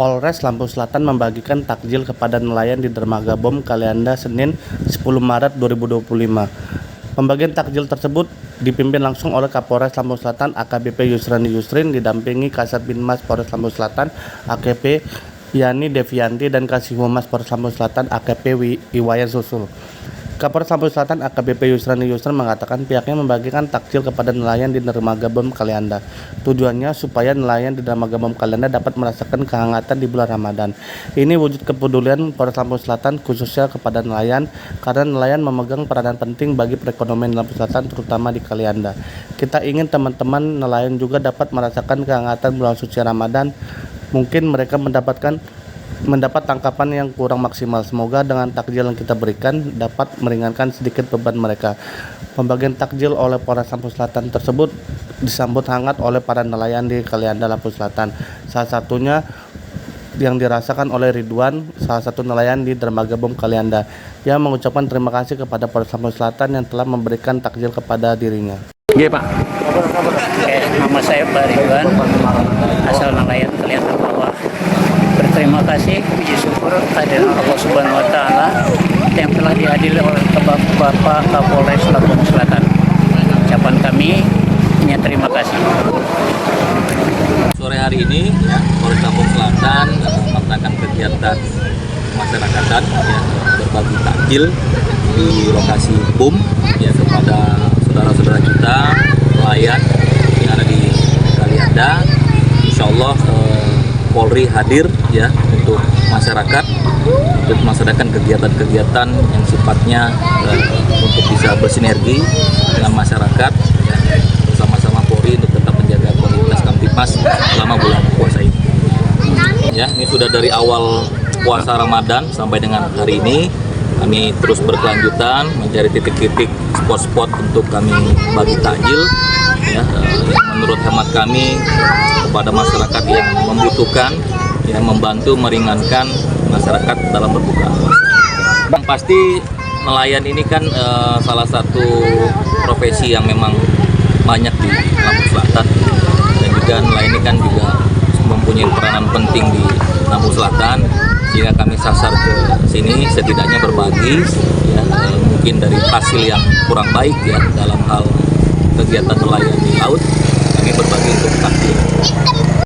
Polres Lampung Selatan membagikan takjil kepada nelayan di Dermaga Bom Kalianda Senin 10 Maret 2025. Pembagian takjil tersebut dipimpin langsung oleh Kapolres Lampung Selatan AKBP Yusrani Yusrin didampingi Kasat Binmas Polres Lampung Selatan AKP Yani Devianti dan Kasih Humas Polres Lampung Selatan AKP Iwayan Susul. Kapolres Lampung Selatan AKBP Yusrani Yusrin mengatakan pihaknya membagikan takjil kepada nelayan di Dermaga Bom Kalianda. Tujuannya supaya nelayan di Dermaga Bom Kalianda dapat merasakan kehangatan di bulan Ramadan. Ini wujud kepedulian Polres Lampung Selatan khususnya kepada nelayan karena nelayan memegang peranan penting bagi perekonomian Lampung Selatan terutama di Kalianda. Kita ingin teman-teman nelayan juga dapat merasakan kehangatan bulan suci Ramadan. Mungkin mereka mendapat tangkapan yang kurang maksimal. Semoga dengan takjil yang kita berikan dapat meringankan sedikit beban mereka. Pembagian takjil oleh Polres Lampung Selatan tersebut disambut hangat oleh para nelayan di Kalianda Lampung Selatan. Salah satunya yang dirasakan oleh Ridwan, salah satu nelayan di Dermaga Bom Kalianda, yang mengucapkan terima kasih kepada Polres Lampung Selatan yang telah memberikan takjil kepada dirinya. Iya Pak. Nama saya Pak Ridwan, asal nelayan Kalianda Bawah. Berterima kasih, puji syukur kehadiran Allah Subhanahu Wa Taala yang telah dihadiri oleh Bapak Kapolres Lampung Selatan. Ucapan kami hanya terima kasih. Sore hari ini Polres Lampung Selatan melaksanakan kegiatan masyarakatan berbagi takjil di lokasi BOM kepada saudara-saudara kita nelayan yang ada di Kalianda. Insya Allah Polri hadir untuk masyarakat untuk melaksanakan kegiatan-kegiatan yang sifatnya untuk bisa bersinergi dengan masyarakat bersama-sama Polri untuk tetap menjaga kualitas Kamtipmas selama bulan puasa ini. Ini sudah dari awal puasa Ramadan sampai dengan hari ini kami terus berkelanjutan mencari titik-titik spot-spot untuk kami bagi takjil. Menurut hemat kami kepada masyarakat yang membutuhkan, yang membantu meringankan masyarakat dalam berbuka. Yang pasti nelayan ini kan salah satu profesi yang memang banyak di Lampung Selatan, dan juga nelayan ini kan juga mempunyai peranan penting di Lampung Selatan, sehingga kami sasar ke sini setidaknya berbagi mungkin dari hasil yang kurang baik dalam hal kegiatan nelayan di laut, kami berbagi untuk takjil.